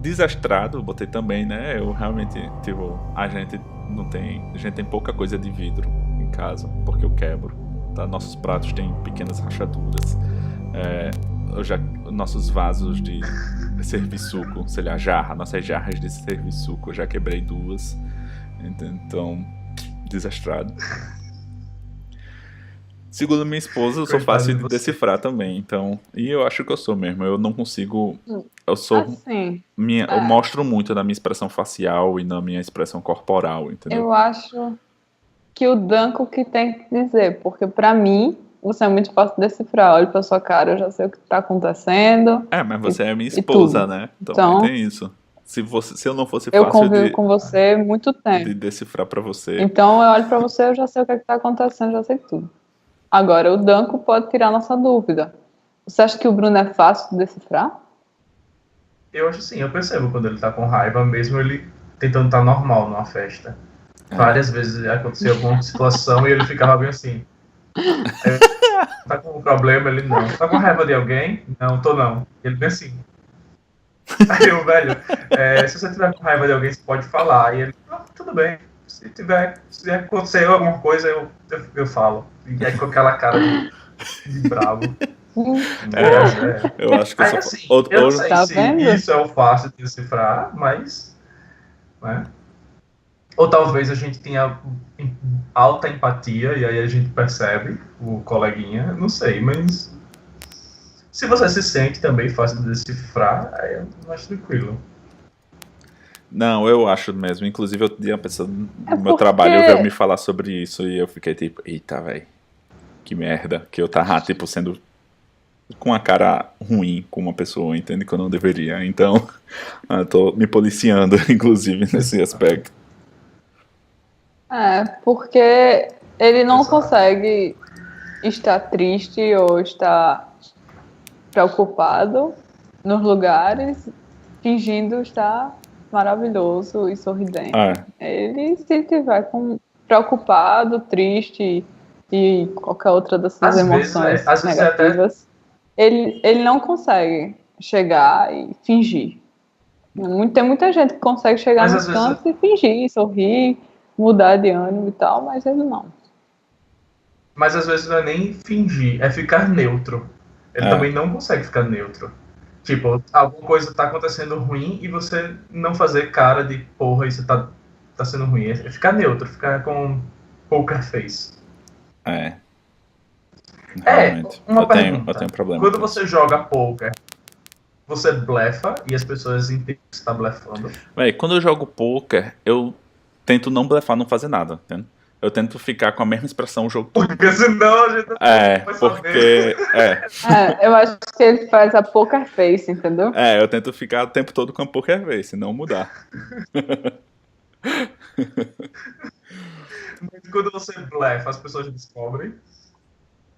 Desastrado, eu botei também, né? Eu realmente, tipo, a gente tem pouca coisa de vidro em casa, porque eu quebro. Tá? Nossos pratos têm pequenas rachaduras. É, nossos vasos de serviço-suco, sei lá, nossas jarras de serviço-suco, eu já quebrei duas. Então, desastrado. Segundo minha esposa, eu sou Coitado fácil de de você. decifrar também, então. E eu acho que eu sou mesmo. Eu não consigo. Eu sou. Assim, Eu é, mostro muito na minha expressão facial e na minha expressão corporal, entendeu? eu acho que o Danco que tem que dizer, porque pra mim você é muito fácil de decifrar. Olho pra sua cara, eu já sei o que tá acontecendo Mas e, você é minha e esposa, tudo. né? Também Então, tem isso. Se eu não fosse eu fácil convivo com você há muito de tempo. decifrar pra você. Então, eu olho pra você, eu já sei o que tá acontecendo, já sei tudo. Agora, o Danco pode tirar nossa dúvida. Você acha que o Bruno é fácil de decifrar? Eu acho assim, eu percebo quando ele tá com raiva, mesmo ele tentando estar normal numa festa. É. Várias vezes aconteceu alguma situação e ele ficava bem assim. Aí, tá com um problema? Ele não. Tá com raiva de alguém? Não, tô não. Ele bem assim. Aí eu, velho, se você tiver com raiva de alguém, você pode falar. E ele, tudo bem. Se acontecer alguma coisa, eu falo. E aí com aquela cara de bravo. Mas, Eu acho que eu aí sou. assim, eu não sei Tá se vendo? isso é o fácil de decifrar, mas, né? Ou talvez a gente tenha alta empatia e aí a gente percebe o coleguinha, não sei, mas se você se sente também fácil de decifrar, aí é mais tranquilo. Não, eu acho mesmo. Inclusive, outro dia uma pessoa É do meu trabalho veio me porque. falar sobre isso e eu fiquei tipo, eita, velho, que merda. Que eu tava, tipo, sendo com a cara ruim com uma pessoa, entende? Que eu não deveria. Então, eu tô me policiando, inclusive, nesse aspecto. Porque ele não Exato. consegue estar triste ou estar preocupado nos lugares, fingindo estar maravilhoso e sorridente. Ah, Ele, se tiver preocupado, triste e qualquer outra dessas emoções Às vezes é até. negativas, ele não consegue chegar e fingir. Tem muita gente que consegue chegar Mas nos às vezes, cantos e fingir, sorrir, mudar de ânimo e tal, mas ele não. mas às vezes não é nem fingir, é ficar neutro. Ele é, também não consegue ficar neutro. Tipo, alguma coisa tá acontecendo ruim e você não fazer cara de porra, isso tá sendo ruim. É ficar neutro, ficar com poker face. é, É, realmente. uma Eu pergunta. tenho problema Quando com isso. você joga poker, você blefa e as pessoas entendem que você tá blefando? Véi, quando eu jogo poker, eu tento não blefar, não fazer nada, entende? Eu tento ficar com a mesma expressão o jogo todo. Porque senão a gente não vai saber. Porque. Eu acho que ele faz a poker face, entendeu? Eu tento ficar o tempo todo com a poker face, se não mudar. Mas quando você blefa, as pessoas descobrem.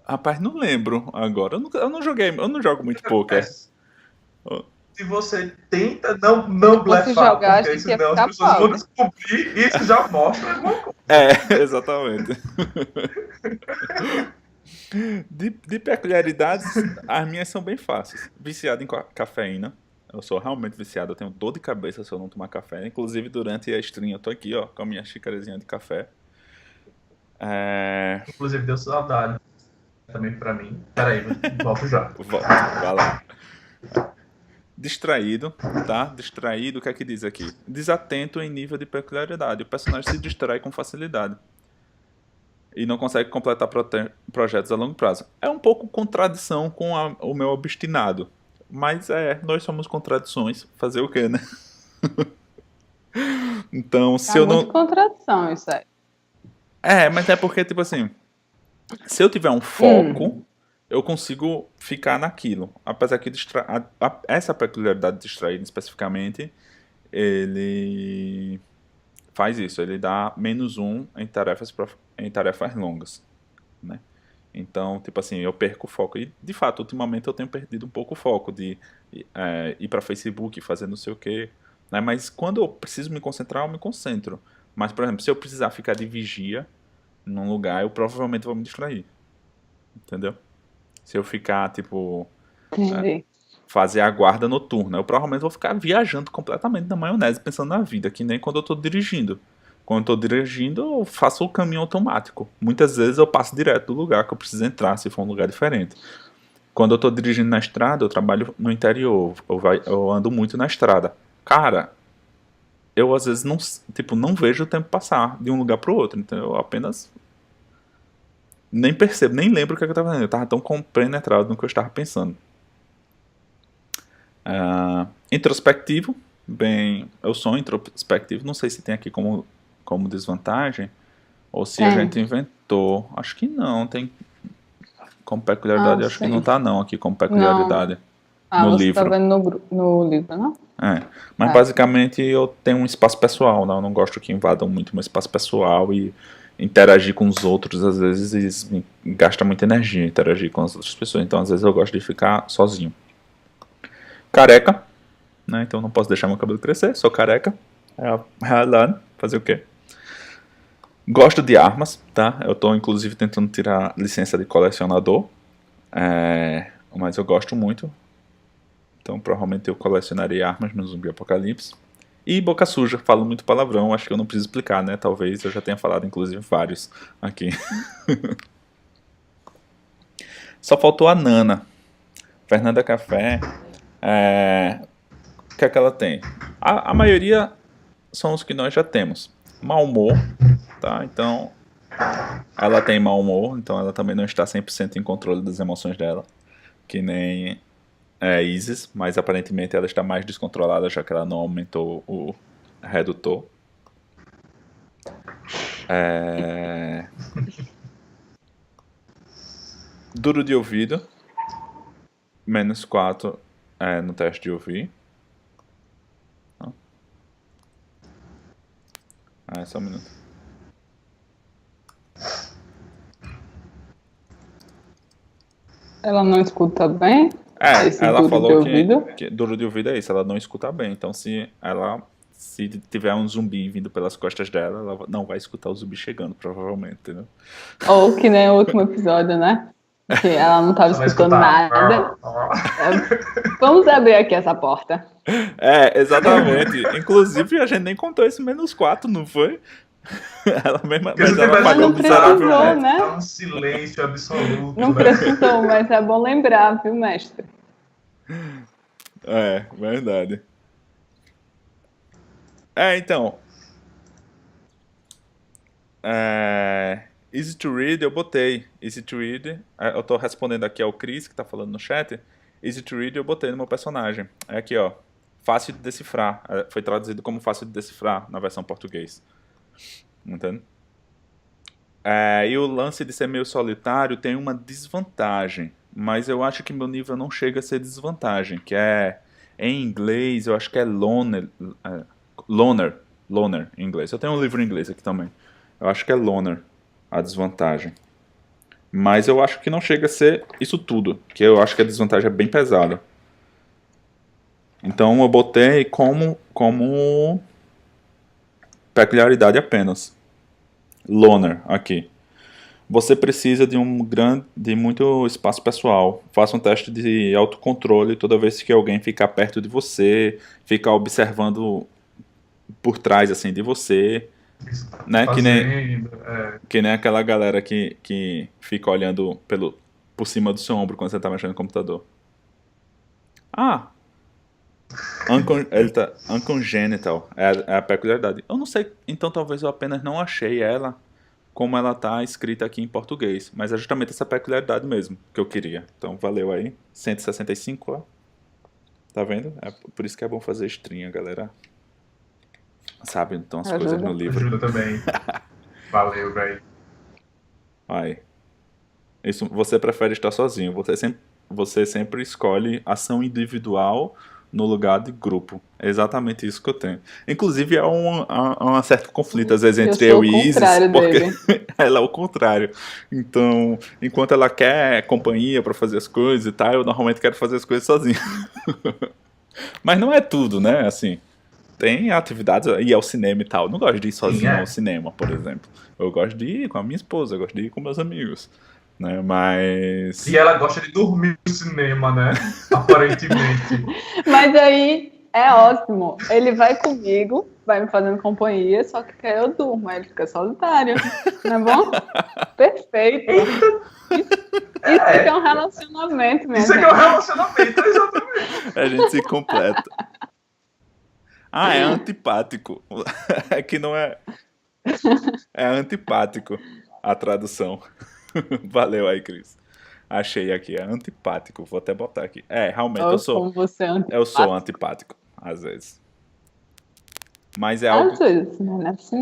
Rapaz, não lembro agora. Eu não joguei, eu não jogo O que muito poker. acontece? Se você tenta não Fosse blefar, jogar, a porque gente ia senão as ficar pessoas vão pobre. descobrir e isso já mostra alguma coisa. Exatamente. De peculiaridades, as minhas são bem fáceis. Viciado em cafeína. Eu sou realmente viciado, eu tenho dor de cabeça se eu não tomar café. Inclusive, durante a stream, eu tô aqui, ó, com a minha xícarazinha de café. É... Inclusive, deu saudade também pra mim. Peraí, volto já. Vai lá. Distraído, tá? Distraído, o que é que diz aqui? Desatento em nível de peculiaridade. O personagem se distrai com facilidade e não consegue completar projetos a longo prazo. É um pouco contradição com o meu obstinado. Mas nós somos contradições. Fazer o quê, né? Então, se Tá eu muito não. contradição isso aí. Mas é porque, tipo assim, se eu tiver um foco, eu consigo ficar naquilo. Apesar que essa peculiaridade de distraído especificamente, ele faz isso, ele dá -1 em tarefas longas, né? Então, tipo assim, eu perco o foco. E, de fato, ultimamente eu tenho perdido um pouco o foco de ir para Facebook, fazer não sei o quê, né? Mas quando eu preciso me concentrar, eu me concentro. Mas, por exemplo, se eu precisar ficar de vigia num lugar, eu provavelmente vou me distrair, entendeu? Se eu ficar, tipo... Entendi. fazer a guarda noturna. Eu provavelmente vou ficar viajando completamente na maionese, pensando na vida, que nem quando eu tô dirigindo. Quando eu tô dirigindo, eu faço o caminho automático. Muitas vezes eu passo direto do lugar que eu preciso entrar, se for um lugar diferente. Quando eu tô dirigindo na estrada, eu trabalho no interior, eu ando muito na estrada. Cara, eu às vezes não vejo o tempo passar de um lugar pro outro, então eu apenas nem percebo, nem lembro o que eu tava fazendo. Eu tava tão compenetrado no que eu estava pensando. Introspectivo, bem, eu sou introspectivo, não sei se tem aqui como desvantagem, ou se a gente inventou. Acho que não, tem como peculiaridade, acho que não tá não aqui como peculiaridade. No você livro. Tá vendo no livro, não? Mas basicamente eu tenho um espaço pessoal, né? Eu não gosto que invadam muito meu espaço pessoal e interagir com os outros, às vezes gasta muita energia interagir com as outras pessoas, então às vezes eu gosto de ficar sozinho. Careca, né? Então não posso deixar meu cabelo crescer, sou careca, é a realidade, fazer o quê? Gosto de armas, tá? Eu tô inclusive tentando tirar licença de colecionador, mas eu gosto muito. Então provavelmente eu colecionarei armas no Zumbi Apocalipse. E boca suja, falo muito palavrão, acho que eu não preciso explicar, né? Talvez eu já tenha falado inclusive vários aqui. Só faltou a Nana. Fernanda Café, o que é que ela tem? A maioria são os que nós já temos. Mau humor, tá? Então ela tem mau humor, então ela também não está 100% em controle das emoções dela, que nem Isis, mas aparentemente ela está mais descontrolada, já que ela não aumentou o redutor. Duro de ouvido, -4 no teste de ouvir. Só um minuto. Ela não escuta bem? Ela falou que duro de ouvido é isso, ela não escuta bem. Então se tiver um zumbi vindo pelas costas dela, ela não vai escutar o zumbi chegando, provavelmente, entendeu? Ou que nem o último episódio, né? Que ela não estava escutando nada. Vamos abrir aqui essa porta. Exatamente. Inclusive a gente nem contou esse -4, não foi? Ela mesma, mas ela falhou miseravelmente. Né? Tá um silêncio absoluto. Não precisou, mas é bom lembrar, viu, mestre? Verdade. Então. Easy to read, eu botei. Easy to read. Eu tô respondendo aqui ao Chris, que tá falando no chat. Easy to read eu botei no meu personagem. É aqui, ó. Fácil de decifrar. Foi traduzido como fácil de decifrar na versão português. Entende? E o lance de ser meio solitário tem uma desvantagem. Mas eu acho que meu nível não chega a ser desvantagem. Que em inglês, eu acho que é loner. Loner em inglês. Eu tenho um livro em inglês aqui também. Eu acho que é loner a desvantagem. Mas eu acho que não chega a ser isso tudo. Que eu acho que a desvantagem é bem pesada. Então eu botei como peculiaridade apenas. Loner aqui. Você precisa de muito espaço pessoal. Faça um teste de autocontrole toda vez que alguém ficar perto de você, ficar observando por trás assim de você. Né? Que nem aquela galera que fica olhando por cima do seu ombro quando você tá mexendo no computador. Uncongenital é a peculiaridade. Eu não sei, então talvez eu apenas não achei ela como ela tá escrita aqui em português, mas é justamente essa peculiaridade mesmo que eu queria. Então valeu aí, 165 lá. Tá vendo? Por isso que é bom fazer stream, galera. Sabe, então as coisas no livro. Ajuda também. Valeu, velho. Isso, você prefere estar sozinho. Você sempre escolhe ação individual no lugar de grupo. É exatamente isso que eu tenho. Inclusive há um certo conflito às vezes entre eu e Isis, porque ela é o contrário. Então, enquanto ela quer companhia pra fazer as coisas e tal, eu normalmente quero fazer as coisas sozinho. Mas não é tudo, né? Assim, tem atividades, ir ao cinema e tal. Eu não gosto de ir sozinho ao cinema, por exemplo. Eu gosto de ir com a minha esposa, eu gosto de ir com meus amigos. né? Mas... E ela gosta de dormir no cinema, né? Aparentemente. Mas aí é ótimo. Ele vai comigo, vai me fazendo companhia, só que aí eu durmo, aí ele fica solitário. Não é bom? Perfeito. Isso aqui é um relacionamento, minha Isso aqui gente. é um relacionamento, exatamente. A gente se completa. Ah, é antipático. É que não é... É antipático a tradução. Valeu aí, Cris. Achei aqui, é antipático. Vou até botar aqui. É, realmente, Ou como você é eu sou antipático. antipático, às vezes. Mas Às vezes, né? Não é assim.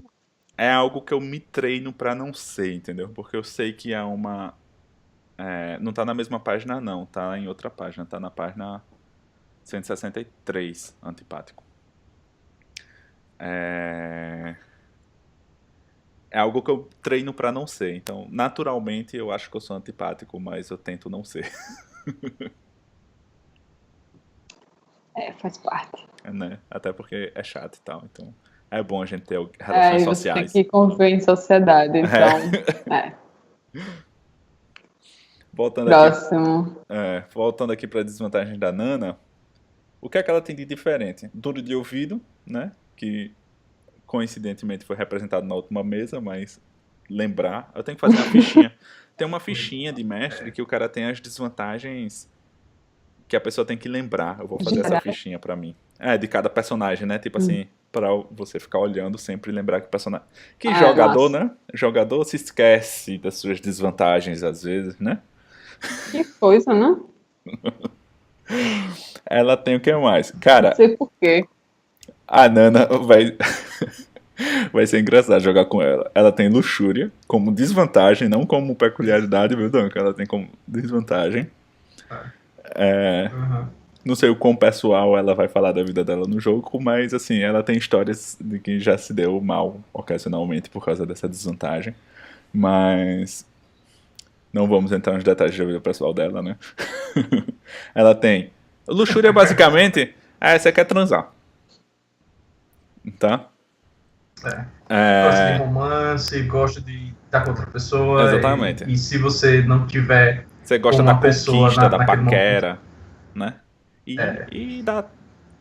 é algo que eu me treino pra não ser, entendeu? Porque eu sei que é uma... não tá na mesma página, não. Tá em outra página. Tá na página 163, antipático. É algo que eu treino pra não ser. Então, naturalmente, eu acho que eu sou antipático, mas eu tento não ser, Faz parte. né? Até porque é chato e tal. Então, é bom a gente ter E relações você sociais. tem que conviver em sociedade, então. Voltando aqui, Próximo. voltando aqui pra desvantagem da Nana, o que é que ela tem de diferente? Duro de ouvido, né? Que coincidentemente foi representado na última mesa, mas lembrar, eu tenho que fazer uma fichinha. Tem uma fichinha de mestre que o cara tem as desvantagens que a pessoa tem que lembrar. Eu vou fazer essa fichinha pra mim. De cada personagem, né? Tipo assim, pra você ficar olhando sempre e lembrar que o personagem... Que jogador, nossa. né? Jogador se esquece das suas desvantagens às vezes, né? Que coisa, né? Ela tem o que mais? Cara, Não sei por quê. a Nana vai... vai ser engraçado jogar com ela. Ela tem luxúria como desvantagem, não como peculiaridade, viu, Duncan? Ela tem como desvantagem. Uhum. Não sei o quão pessoal ela vai falar da vida dela no jogo, mas assim, ela tem histórias de que já se deu mal ocasionalmente por causa dessa desvantagem. Mas não vamos entrar nos detalhes da vida pessoal dela, né? Ela tem luxúria basicamente, você quer transar. Tá? Gosta de romance, gosta de estar com outra pessoa. Exatamente. E se você não tiver Você gosta com da uma pessoa conquista, da naquele paquera, né? É. E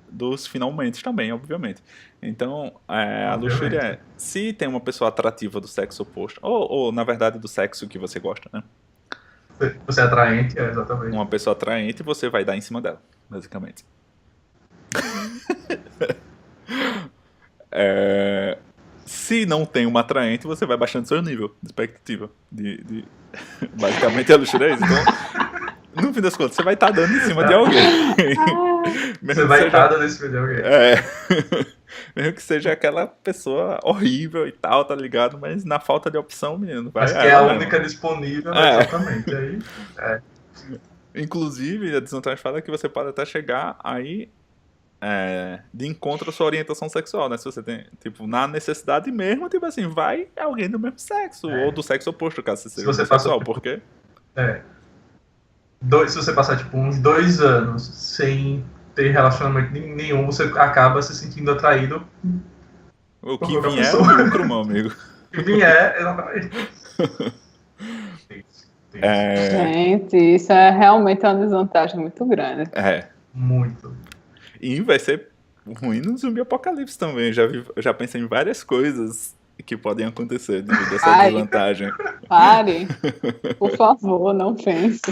dos finalmente também, obviamente. Então, a Obviamente. luxúria é, se tem uma pessoa atrativa do sexo oposto, ou na verdade do sexo que você gosta, né? Você é atraente, exatamente. Uma pessoa atraente, você vai dar em cima dela, basicamente. Se não tem uma atraente, você vai baixando seu nível de expectativa. Basicamente a luxúria é isso. Então, no fim das contas, você vai estar dando em cima de alguém. Você vai estar dando em cima de alguém. Mesmo que seja aquela pessoa horrível e tal, tá ligado? Mas na falta de opção, menino. Mas que é a única disponível, exatamente. Aí, Inclusive, a desvantagem fala que você pode até chegar aí de encontro à sua orientação sexual, né? Se você tem, tipo, na necessidade mesmo, tipo assim, vai alguém do mesmo sexo, ou do sexo oposto, caso você seja homossexual, porque... se você passar, tipo, uns 2 anos sem ter relacionamento nenhum, você acaba se sentindo atraído. O que vier é o lucro, meu amigo. O que vier, exatamente. Gente, isso é realmente uma desvantagem muito grande. Muito. E vai ser ruim no zumbi apocalipse também. Já pensei em várias coisas que podem acontecer devido a essa desvantagem. Pare, por favor, não pense.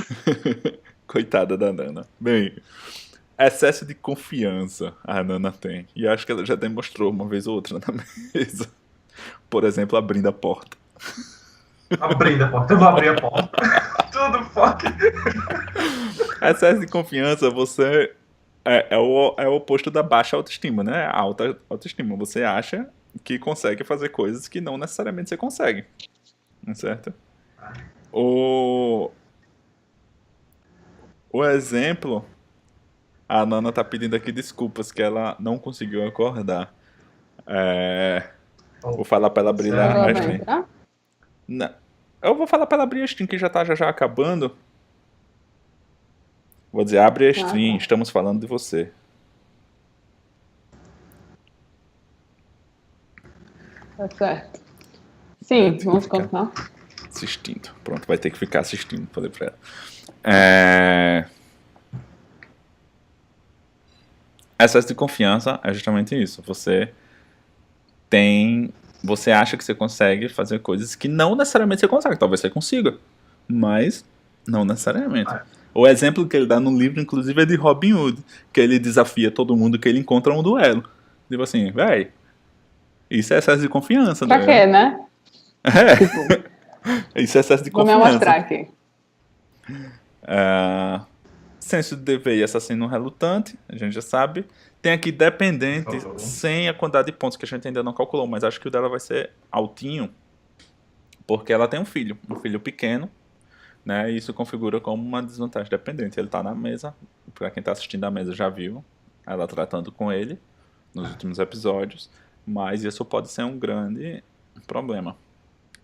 Coitada da Nana. Bem, excesso de confiança a Nana tem. E acho que ela já demonstrou uma vez ou outra na mesa. Por exemplo, abrindo a porta. Abrindo a porta, eu vou abrir a porta. Tudo fuck. Excesso de confiança, você é o oposto da baixa autoestima, né? A alta autoestima. Você acha que consegue fazer coisas que não necessariamente você consegue. Certo? O exemplo, a Nana tá pedindo aqui desculpas que ela não conseguiu acordar. Vou falar pra ela abrir lá a stream. Não. Eu vou falar pra ela abrir a stream, que já tá já acabando. Vou dizer, abre a stream, estamos falando de você. Tá certo. Sim, vamos continuar. assistindo. Pronto, vai ter que ficar assistindo. Falei pra ela. Excesso de confiança é justamente isso. Você acha que você consegue fazer coisas que não necessariamente você consegue. Talvez você consiga, mas não necessariamente. O exemplo que ele dá no livro, inclusive, é de Robin Hood, que ele desafia todo mundo que ele encontra um duelo. Tipo assim, véi, isso é excesso de confiança, Pra né? quê, né? Isso é excesso de Vou me confiança. mostrar aqui. Senso de dever e assassino relutante, a gente já sabe. Tem aqui dependente, sem a quantidade de pontos que a gente ainda não calculou, mas acho que o dela vai ser altinho, porque ela tem um filho pequeno, né? E isso configura como uma desvantagem dependente. Ele tá na mesa, pra quem tá assistindo a mesa já viu ela tratando com ele nos últimos episódios, mas isso pode ser um grande problema.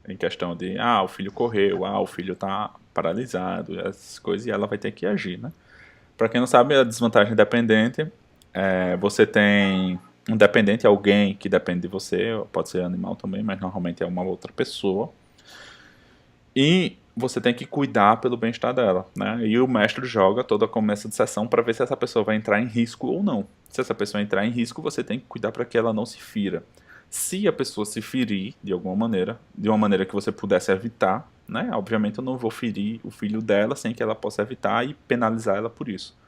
Em questão de, o filho correu, o filho tá paralisado, essas coisas, e ela vai ter que agir, né? Pra quem não sabe, a desvantagem dependente você tem um dependente, alguém que depende de você, pode ser animal também, mas normalmente é uma outra pessoa. E você tem que cuidar pelo bem-estar dela, né? E o mestre joga toda a começo de sessão para ver se essa pessoa vai entrar em risco ou não. Se essa pessoa entrar em risco, você tem que cuidar para que ela não se fira. Se a pessoa se ferir de alguma maneira, de uma maneira que você pudesse evitar, né? Obviamente eu não vou ferir o filho dela sem que ela possa evitar e penalizar ela por isso.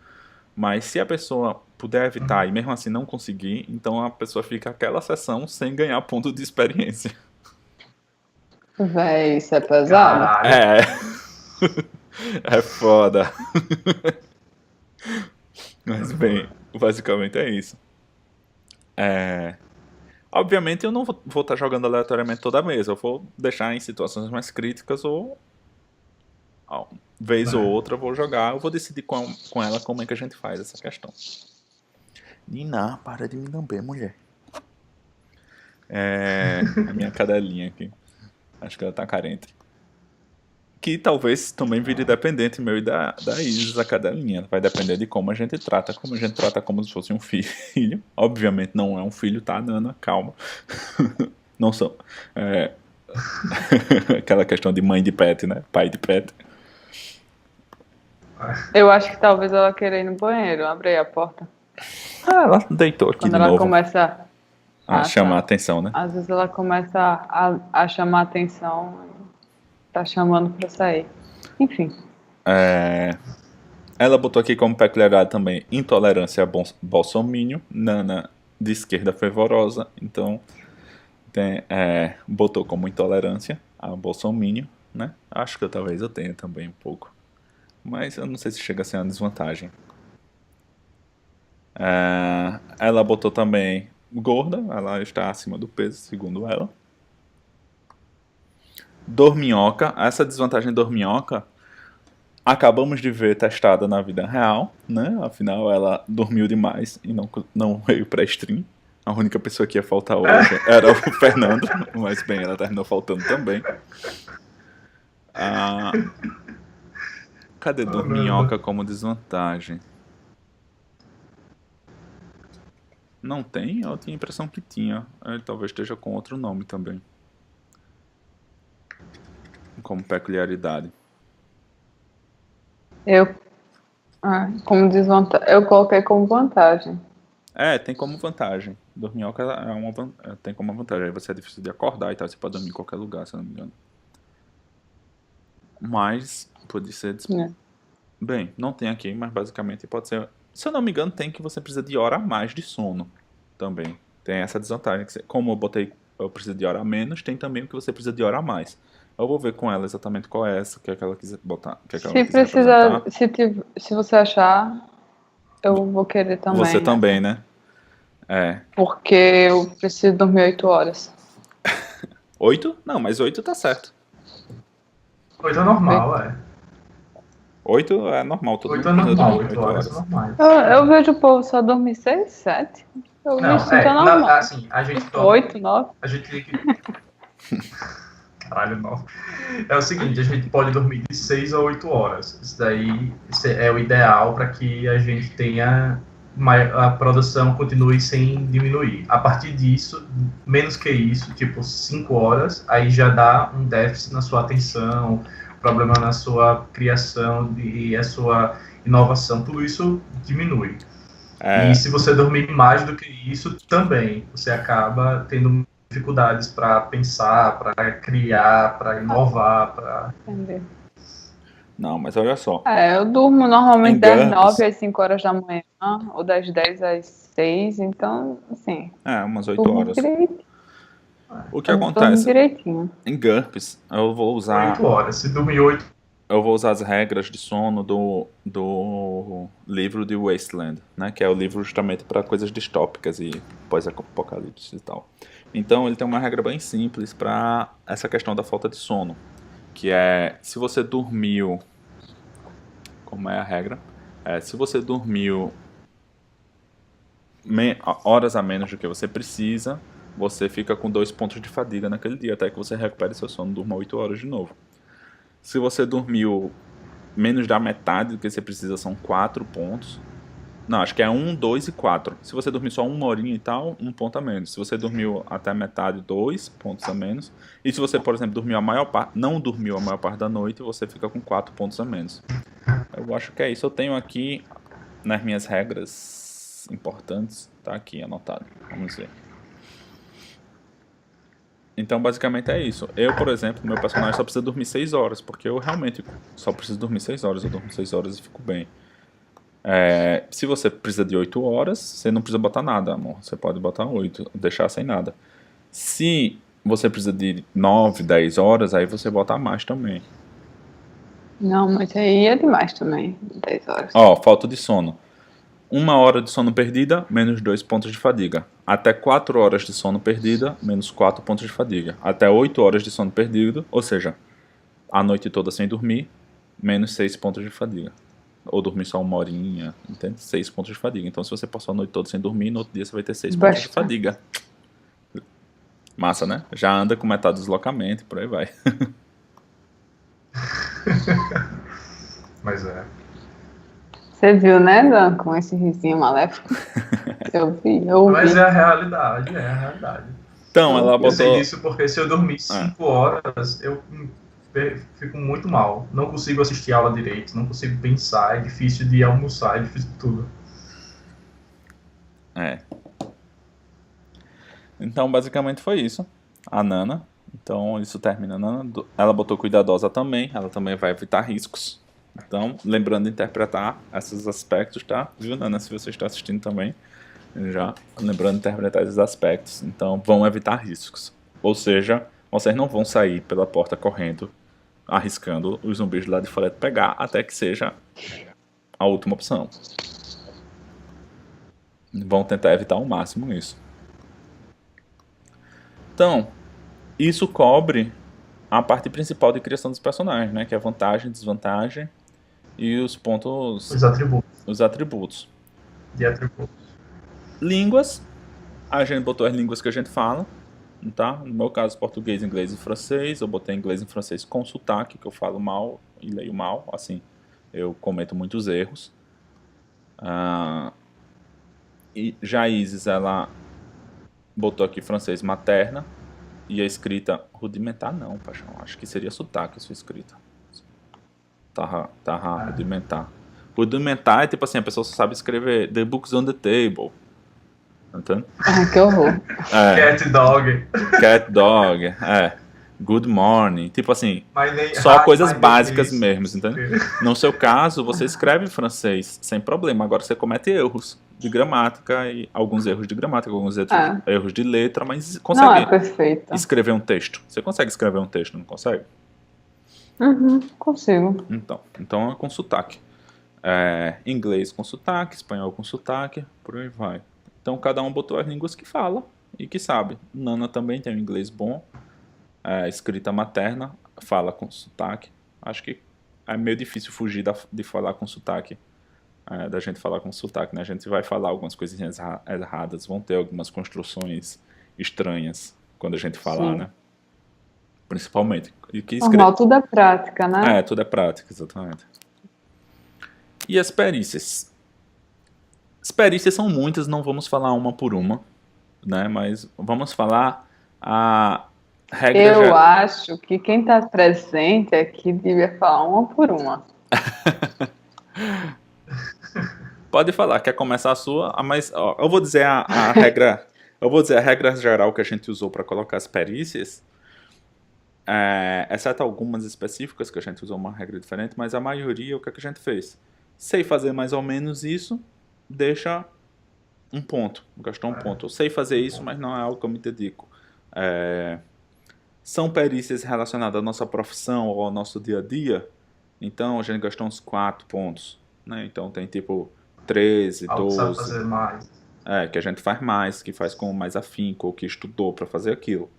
Mas se a pessoa puder evitar e mesmo assim não conseguir, então a pessoa fica aquela sessão sem ganhar ponto de experiência. Véi, isso é pesado. É foda. Mas bem, basicamente é isso. Obviamente eu não vou estar jogando aleatoriamente toda a mesa. Eu vou deixar em situações mais críticas ou vez ou outra eu vou jogar. Eu vou decidir com ela como é que a gente faz essa questão. Nina, para de me lamber, mulher. A minha cadelinha aqui. Acho que ela tá carente. Que talvez também vire dependente meu e da Isis, a cadelinha. Vai depender de como a gente trata. Como a gente trata como se fosse um filho. Obviamente não é um filho, tá, Nana? Calma. Não são. Aquela questão de mãe de pet, né? Pai de pet. Eu acho que talvez ela queira ir no banheiro. Abre aí a porta. Ela deitou aqui Quando de ela novo. começa a chamar a atenção, né? Às vezes ela começa a chamar a atenção, tá chamando pra sair. Enfim. Ela botou aqui como peculiaridade também intolerância a bolsominion. Nana de esquerda fervorosa, então botou como intolerância a bolsominion, né? Acho que talvez eu tenha também um pouco, mas eu não sei se chega a ser uma desvantagem. Ela botou também gorda, ela está acima do peso, segundo ela. Dorminhoca, essa desvantagem dorminhoca acabamos de ver testada na vida real, né? Afinal ela dormiu demais e não veio pra stream. A única pessoa que ia faltar hoje era o Fernando, mas bem, ela terminou faltando também. Cadê dorminhoca como desvantagem? Não tem? Eu tinha a impressão que tinha. Ele talvez esteja com outro nome também. Como peculiaridade. Como desvantagem. Eu coloquei como vantagem. Tem como vantagem. Dorminhoca tem como vantagem. Aí você é difícil de acordar e tal. Você pode dormir em qualquer lugar, se eu não me engano. Mas pode ser... Bem, não tem aqui, mas basicamente pode ser... Se eu não me engano, tem que você precisa de hora a mais de sono também. Tem essa desvantagem. Como eu preciso de hora a menos, tem também o que você precisa de hora a mais. Eu vou ver com ela exatamente qual é essa, que é que ela quiser botar. Se você achar, eu vou querer também. Você também, né? Porque eu preciso dormir 8 horas. 8? Não, mas 8 tá certo. 8 é normal, 8 é normal. 8 é normal, 8 horas é normal. Eu vejo o povo só dormir 6, 7. Eu me sinto normal. Assim, a gente dorme... 8, 9. A gente... Caralho, 9. É o seguinte, a gente pode dormir de 6 a 8 horas. Isso daí é o ideal para que a gente tenha a produção continue sem diminuir. A partir disso, menos que isso, tipo 5 horas, aí já dá um déficit na sua atenção, problema na sua criação e a sua inovação, tudo isso diminui. E se você dormir mais do que isso, também você acaba tendo dificuldades para pensar, para criar, para inovar, para... Entender. Não, mas olha só. Eu durmo normalmente Em das GURPS. 9 às 5 horas da manhã, ou das 10 às 6, então, assim, Umas 8 durmo horas. direitinho. O que Durmo acontece? direitinho. Em GURPS, eu vou usar 8 horas. Se dormir 8, eu vou usar as regras de sono do livro de Wasteland, né? Que é o livro justamente para coisas distópicas e pós-apocalipse e tal. Então ele tem uma regra bem simples para essa questão da falta de sono, que é se você dormiu, como é a regra? Se você dormiu horas a menos do que você precisa, você fica com 2 pontos de fadiga naquele dia, até que você recupere seu sono, durma 8 horas de novo. Se você dormiu menos da metade do que você precisa, são 4 pontos. Não, acho que é 1, 2 e 4. Se você dormir só uma horinha e tal, 1 ponto a menos. Se você dormiu até a metade, 2 pontos a menos. E se você, por exemplo, não dormiu a maior parte da noite, você fica com 4 pontos a menos. Eu acho que é isso. Eu tenho aqui nas minhas regras importantes, tá aqui anotado. Vamos ver. Então, basicamente é isso. Eu, por exemplo, meu personagem só precisa dormir 6 horas, porque eu realmente só preciso dormir 6 horas. Eu durmo 6 horas e fico bem. Se você precisa de 8 horas, você não precisa botar nada, amor. Você pode botar 8, deixar sem nada. Se você precisa de 9, 10 horas, aí você bota mais também. Não, mas aí é demais também, 10 horas. Falta de sono. 1 hora de sono perdida, menos 2 pontos de fadiga. Até 4 horas de sono perdida, menos 4 pontos de fadiga. Até 8 horas de sono perdido, ou seja, a noite toda sem dormir, menos 6 pontos de fadiga. Ou dormir só 1 horinha, entende? 6 pontos de fadiga. Então, se você passar a noite toda sem dormir, no outro dia você vai ter 6 pontos de fadiga. Massa, né? Já anda com metade do deslocamento, por aí vai. mas é. Você viu, né, Dan, com esse risinho maléfico? Eu vi. Mas é a realidade, é a realidade. Então, ela Eu botou... sei disso porque se eu dormir 5 horas, eu fico muito mal. Não consigo assistir aula direito, não consigo pensar, é difícil de almoçar, é difícil de tudo. Então, basicamente foi isso. A Nana. Então, isso termina a Nana. Ela botou cuidadosa também. Ela também vai evitar riscos. Então, lembrando de interpretar esses aspectos, tá? Viu, Nana? Se você está assistindo também. Já lembrando de interpretar esses aspectos. Então, vão evitar riscos. Ou seja, vocês não vão sair pela porta correndo, arriscando os zumbis lá de fora de pegar, até que seja a última opção. Vão tentar evitar ao máximo isso. Então, isso cobre a parte principal de criação dos personagens, né? Que é vantagem, desvantagem e os pontos... Os atributos. De atributos. Línguas. A gente botou as línguas que a gente fala, tá? No meu caso, português, inglês e francês. Eu botei inglês e francês com sotaque, que eu falo mal e leio mal. Assim, eu cometo muitos erros. E já a Isis, ela botou aqui francês materna. E a escrita rudimentar não, paixão. Acho que seria sotaque a sua escrita. Tá rudimentar. Rudimentar é tipo assim, a pessoa só sabe escrever The books on the table. Entende? Que horror. Cat dog. Good morning. Tipo assim, só coisas básicas mesmo, entende? No seu caso, você escreve em francês sem problema. Agora você comete erros de gramática e alguns erros de gramática, alguns erros de letra, mas consegue escrever um texto. Você consegue escrever um texto, não consegue? Consigo. Então é com sotaque. Inglês com sotaque, espanhol com sotaque, por aí vai. Então cada um botou as línguas que fala e que sabe. Nana também tem um inglês bom. Escrita materna, fala com sotaque. Acho que é meio difícil fugir de falar com sotaque. Da gente falar com sotaque, né? A gente vai falar algumas coisinhas erradas, vão ter algumas construções estranhas quando a gente falar, né? Principalmente. Normal, tudo é prática, né? É, tudo é prática, exatamente. E as perícias? As perícias são muitas, não vamos falar uma por uma, né? Mas vamos falar a regra Eu acho que quem está presente aqui devia falar uma por uma. Pode falar, quer começar a sua? Mas ó, eu vou dizer a regra. Eu vou dizer a regra geral que a gente usou para colocar as perícias. Exceto algumas específicas que a gente usou uma regra diferente, mas a maioria, o que a gente fez? Sei fazer mais ou menos isso, deixa um ponto, gastou um ponto. Eu sei fazer isso, mas não é algo que eu me dedico. São perícias relacionadas à nossa profissão ou ao nosso dia a dia, então a gente gastou uns 4 pontos, né? Então tem tipo 13, Algo que sabe 12, fazer mais. que a gente faz mais, que faz com mais afinco, ou que estudou para fazer aquilo,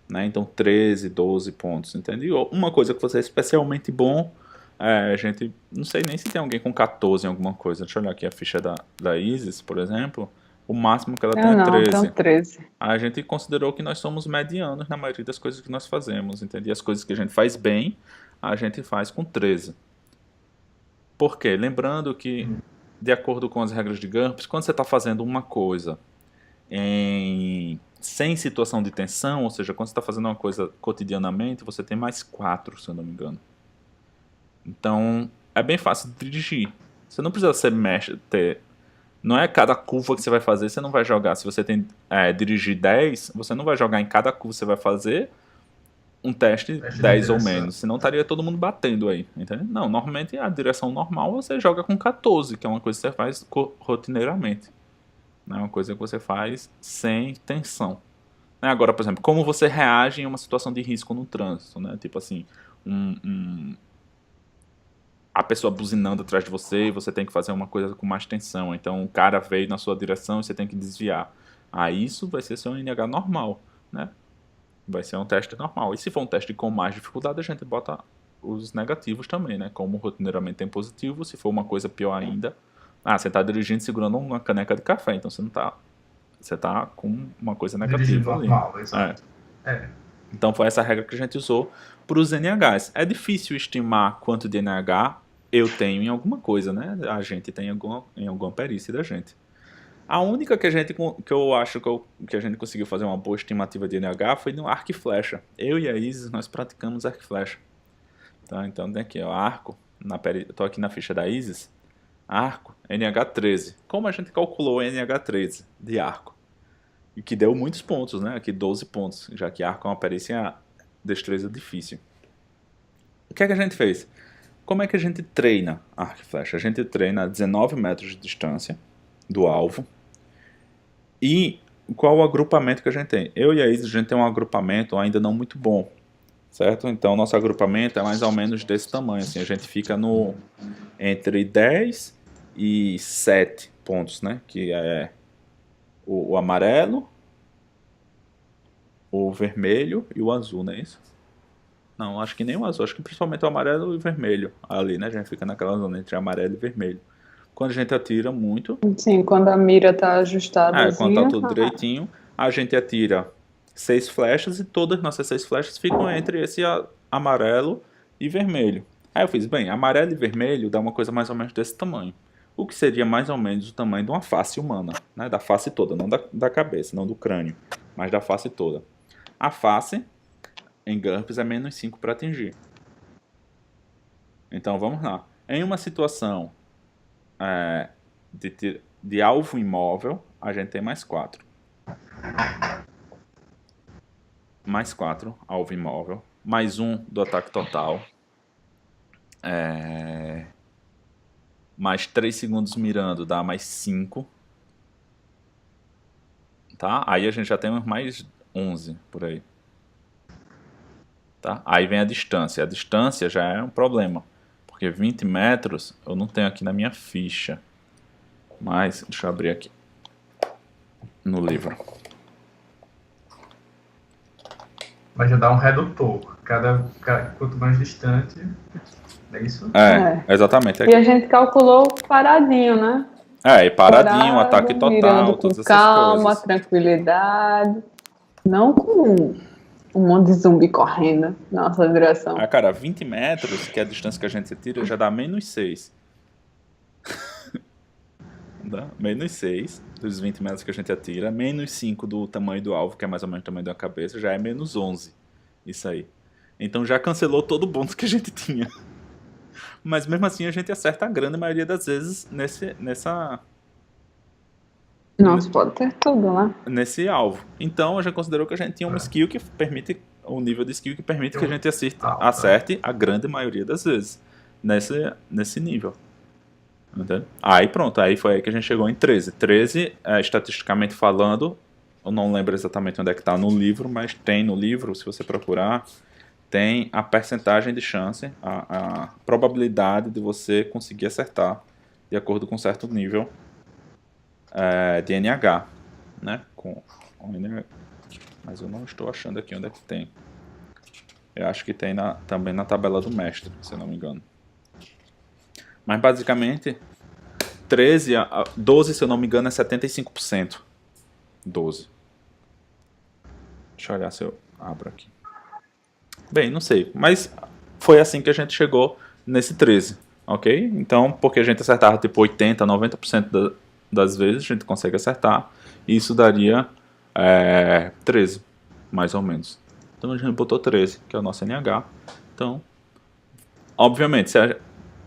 né? Então 13, 12 pontos, entendeu? Uma coisa que você é especialmente bom, a gente, não sei nem se tem alguém com 14 em alguma coisa. Deixa eu olhar aqui a ficha da Isis, por exemplo. O máximo que ela tem é Eu não, 13. então 13. A gente considerou que nós somos medianos na maioria das coisas que nós fazemos, entendeu? As coisas que a gente faz bem, a gente faz com 13. Por quê? Lembrando que, de acordo com as regras de GURPS, quando você está fazendo uma coisa sem situação de tensão, ou seja, quando você está fazendo uma coisa cotidianamente, você tem mais 4, se eu não me engano. Então, é bem fácil de dirigir. Você não precisa ser mestre, não é cada curva que você vai fazer, você não vai jogar. Se você tem dirigir 10, você não vai jogar em cada curva que você vai fazer um teste 10 ou menos. Senão estaria todo mundo batendo aí. Entendeu? Não, normalmente a direção normal você joga com 14, que é uma coisa que você faz rotineiramente. É uma coisa que você faz sem tensão. Agora, por exemplo, como você reage em uma situação de risco no trânsito, né? Tipo assim, a pessoa buzinando atrás de você e você tem que fazer uma coisa com mais tensão. Então, o cara veio na sua direção e você tem que desviar. Isso vai ser seu NH normal, né? Vai ser um teste normal. E se for um teste com mais dificuldade, a gente bota os negativos também, né? Como rotineiramente tem positivo, se for uma coisa pior ainda... você está dirigindo segurando uma caneca de café, então você não está... Você está com uma coisa negativa ali. Normal, exato. Então foi essa regra que a gente usou para os NHs. É difícil estimar quanto de NH eu tenho em alguma coisa, né? A gente tem em alguma perícia da gente. A única que eu acho que a gente conseguiu fazer uma boa estimativa de NH foi no arco e flecha. Eu e a Isis, nós praticamos arco e flecha. Tá? Então tem aqui, ó, arco. Estou aqui na ficha da Isis. Arco, NH 13. Como a gente calculou NH 13 de arco? E que deu muitos pontos, né? Aqui 12 pontos, já que arco é uma perícia destreza difícil. O que é que a gente fez? Como é que a gente treina arco e flecha? A gente treina a 19 metros de distância do alvo. E qual o agrupamento que a gente tem? Eu e a Isis, a gente tem um agrupamento ainda não muito bom, certo? Então, nosso agrupamento é mais ou menos desse tamanho. Assim, a gente fica entre 10 e 7 pontos, né? Que é o amarelo, o vermelho e o azul, não é isso? Não, acho que nem o azul, acho que principalmente o amarelo e o vermelho ali, né? A gente fica naquela zona entre amarelo e vermelho. Quando a gente atira muito... Sim, quando a mira tá ajustada. Quando tá tudo direitinho, a gente atira 6 flechas e todas as nossas 6 flechas ficam entre esse amarelo e vermelho. Aí eu fiz, bem, amarelo e vermelho dá uma coisa mais ou menos desse tamanho. O que seria mais ou menos o tamanho de uma face humana, né? Da face toda, não da cabeça, não do crânio, mas da face toda. A face, em GURPS, é menos 5 para atingir. Então vamos lá. Em uma situação de alvo imóvel, a gente tem mais 4. Mais 4, alvo imóvel. Mais 1 do ataque total. Mais 3 segundos mirando dá mais 5. Tá? Aí a gente já tem mais 11 por aí. Tá? Aí vem a distância. A distância já é um problema. Porque 20 metros eu não tenho aqui na minha ficha. Mas, deixa eu abrir aqui no livro. Mas já dá um redutor. Quanto mais distante, é isso? Exatamente. E a gente calculou paradinho, né? E paradinho, parado, ataque total, todas essas calma, coisas. Tranquilidade. Não com um monte de zumbi correndo na nossa direção. Cara, 20 metros, que é a distância que a gente tira, já dá menos 6. Né? Menos 6 dos 20 metros que a gente atira, menos 5 do tamanho do alvo, que é mais ou menos o tamanho da cabeça, já é menos 11. Isso aí. Então já cancelou todo o bônus que a gente tinha. Mas mesmo assim a gente acerta a grande maioria das vezes Não se pode ter tudo, né? nesse alvo. Então a gente considerou que a gente tinha uma skill que permite, um nível de skill que permite que a gente acerte a grande maioria das vezes nesse nível. Entendeu? Aí pronto, aí foi aí que a gente chegou em 13. 13, estatisticamente falando, eu não lembro exatamente onde é que está no livro, mas tem no livro, se você procurar, tem a percentagem de chance, a probabilidade de você conseguir acertar de acordo com um certo nível de NH, né? Com NH. Mas eu não estou achando aqui onde é que tem. Eu acho que tem também na tabela do mestre, se eu não me engano. Mas basicamente, 12, se eu não me engano, é 75%. 12. Deixa eu olhar se eu abro aqui. Bem, não sei. Mas foi assim que a gente chegou nesse 13. Ok? Então, porque a gente acertava tipo 80%, 90% das vezes, a gente consegue acertar. E isso daria 13, mais ou menos. Então a gente botou 13, que é o nosso NH. Então, obviamente,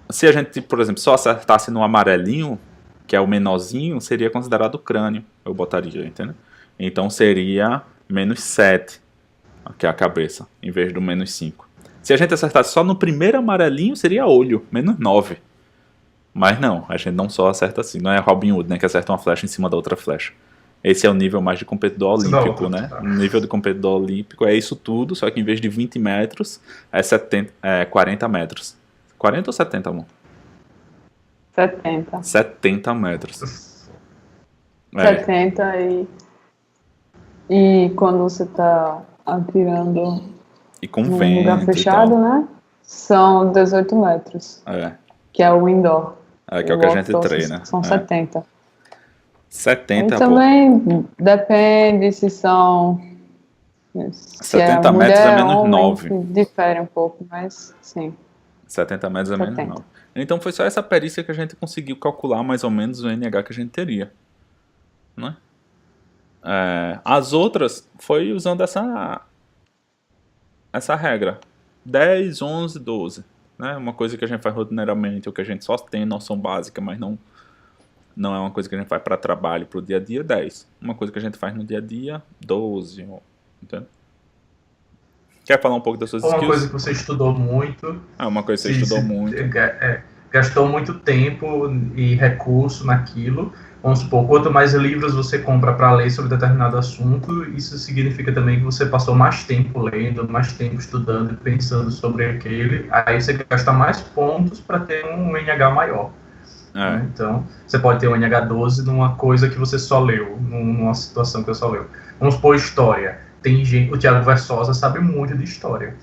se a gente, por exemplo, só acertasse no amarelinho, que é o menorzinho, seria considerado crânio, eu botaria, entendeu? Então seria menos 7, que é a cabeça, em vez do menos 5. Se a gente acertasse só no primeiro amarelinho, seria olho, menos 9. Mas não, a gente não só acerta assim, não é Robin Hood, né, que acerta uma flecha em cima da outra flecha. Esse é o nível mais de competidor olímpico, né? O nível de competidor olímpico é isso tudo, só que em vez de 20 metros, é 40 metros. 40 ou 70, amor? 70. 70 metros. 70 e quando você tá atirando e com num vento lugar fechado, né? São 18 metros. Que é o indoor. Que é o que a gente treina. São 70. 70, e também depende se são... 70 metros é menos 9. Difere um pouco, mas sim. 70 metros é menos 9. Então foi só essa perícia que a gente conseguiu calcular mais ou menos o NH que a gente teria. Né? As outras foi usando essa regra. 10, 11, 12. Né? Uma coisa que a gente faz rotineiramente, ou que a gente só tem noção básica, mas não é uma coisa que a gente faz para trabalho, para o dia a dia, 10. Uma coisa que a gente faz no dia a dia, 12. Entende? Quer falar um pouco das suas skills? Uma coisa que você estudou muito. Uma coisa que você estudou muito. Gastou muito tempo e recurso naquilo. Vamos supor, quanto mais livros você compra para ler sobre determinado assunto, isso significa também que você passou mais tempo lendo, mais tempo estudando e pensando sobre aquele. Aí você gasta mais pontos para ter um NH maior. Né? Então, você pode ter um NH12 numa coisa que você só leu, numa situação que você só leu. Vamos supor, história. Tem gente, o Thiago Versosa sabe muito de história.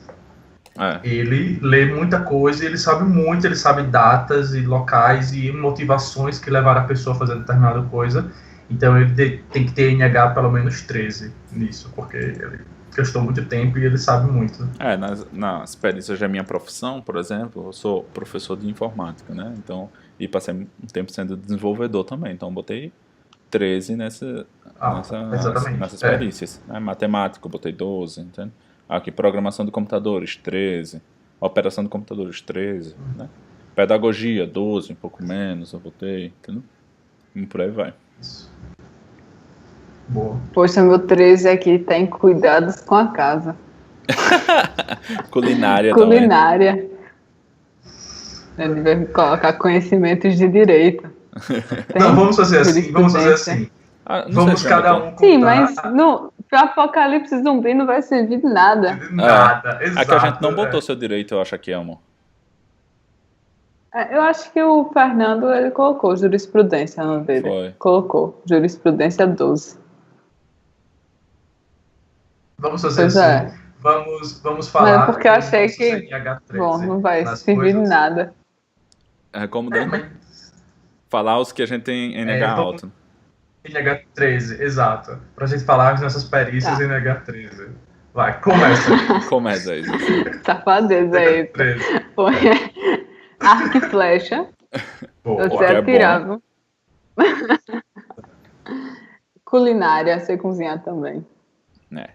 Ele lê muita coisa, ele sabe datas e locais e motivações que levaram a pessoa a fazer determinada coisa. Então ele tem que ter NH pelo menos 13 nisso, porque ele gastou muito tempo e ele sabe muito. Nas experiências da minha profissão, por exemplo, eu sou professor de informática, né? Então, e passei um tempo sendo desenvolvedor também, então botei 13 nessas experiências. Matemática, eu botei 12, entende? Aqui, programação de computadores, 13. Operação de computadores, 13. Né? Pedagogia, 12, um pouco menos, eu botei. Entendeu? E por aí vai. Isso. Boa. Poxa, meu 13 aqui tem cuidados com a casa. Culinária. Ele vai colocar conhecimentos de direito. Não, vamos fazer assim. Vamos cada um contar. Sim, mas pro apocalipse zumbi não vai servir de nada. Nada, exato. É que a gente não botou seu direito, eu acho aqui, amor. Eu acho que o Fernando, ele colocou jurisprudência no dele. Foi. Colocou jurisprudência 12. Vamos fazer assim. Vamos falar. Mas porque eu achei que não vai servir de nada. Como daí? Falar os que a gente tem NH alto. NH13, exato. Pra gente falar as nossas perícias em NH13. Vai, começa. Começa aí. Safadeza aí. Foi arco e flecha. Você atirava Culinária, sei cozinhar também. É.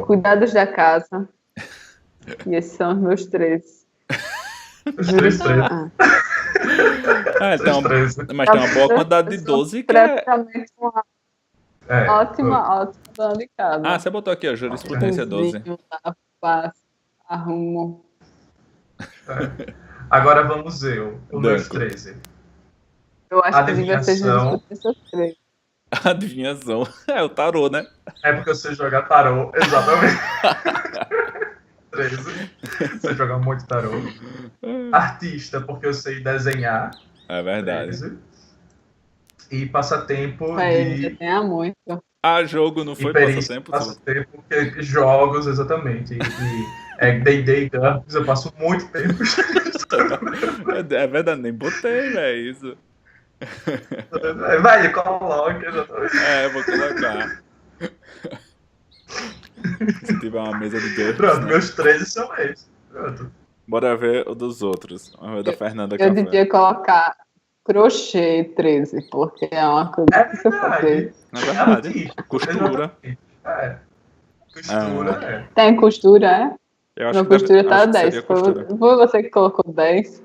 Cuidados da casa. E esses são os meus 3. Os três. Tem Os três. mas tem uma boa quantidade de 12 que é... Praticamente uma É, ótima dona de casa. Ah, você botou aqui, ó, jurisprudência 12. Cozinho, lavo, passo, arrumo. Agora vamos ver o meus Danco. 13. Eu acho que devia ser Adivinhação. jurisprudência 3. Adivinhação. É o tarô, né? É porque eu sei jogar tarô, exatamente. 13. Sei jogar muito tarô. Artista, porque eu sei desenhar. É verdade. 13. E passatempo Ele de... desenha muito. Ah, jogo não foi passatempo? Passatempo, que jogos, exatamente. E D&D e GURPS, eu passo muito tempo. É verdade, nem botei, velho, isso. Vai, coloca, exatamente. É, vou colocar. Se tiver uma mesa de GURPS, Pronto, né? meus 13 são esses. Pronto. Bora ver o dos outros. Vamos ver o da Fernanda Eu Café. devia colocar crochê 13, porque é uma coisa É que você fazer. verdade. É verdade. Artista, Costura. exatamente. É. Costura, é. Tem costura, é? Eu acho Meu que deve- costura tá acho que 10. seria costura. Foi você que colocou 10.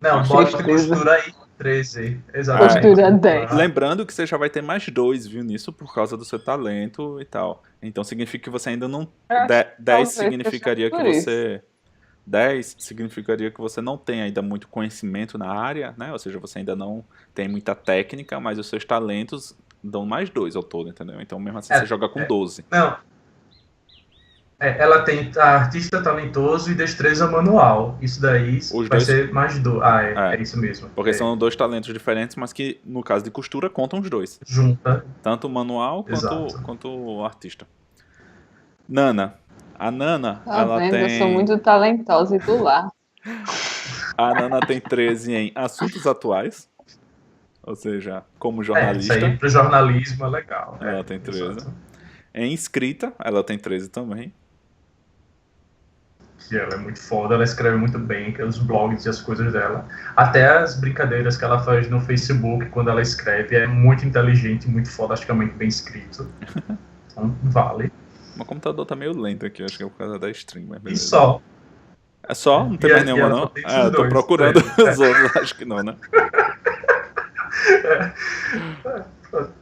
Não, Acho bota que- costura aí, 13. Exatamente. Costura 10. Lembrando que você já vai ter mais 2, viu, nisso, por causa do seu talento e tal. Então significa que você ainda não... 10 talvez significaria que seja por você... 10 significaria que você não tem ainda muito conhecimento na área, né? Ou seja, você ainda não tem muita técnica, mas os seus talentos dão mais 2 ao todo, entendeu? Então mesmo assim você joga com 12. Não. Ela tem artista talentoso e destreza manual. Isso daí Os vai dois- ser mais 2. É. É isso mesmo. Porque É, são 2 talentos diferentes, mas que no caso de costura contam os 2. junta. Tanto o manual Exato. quanto o artista. Nana. A Nana, Tá ela vendo? tem... Eu sou muito talentosa e do lar. A Nana tem 13 em assuntos atuais. Ou seja, como Isso jornalista. aí pro jornalismo é legal. Ela tem 13. Exato. Em escrita, ela tem 13 também. Que ela é muito foda, ela escreve muito bem, que é os blogs e as coisas dela. Até as brincadeiras que ela faz no Facebook quando ela escreve é muito inteligente, muito fodasticamente bem escrito. Então, vale. Meu computador tá meio lento aqui, acho que é por causa da stream, mas E beleza. só. É só? Não tem E mais a- nenhuma, e ela não? só tem esses Ah, eu tô dois, procurando é. os outros, acho que não, né?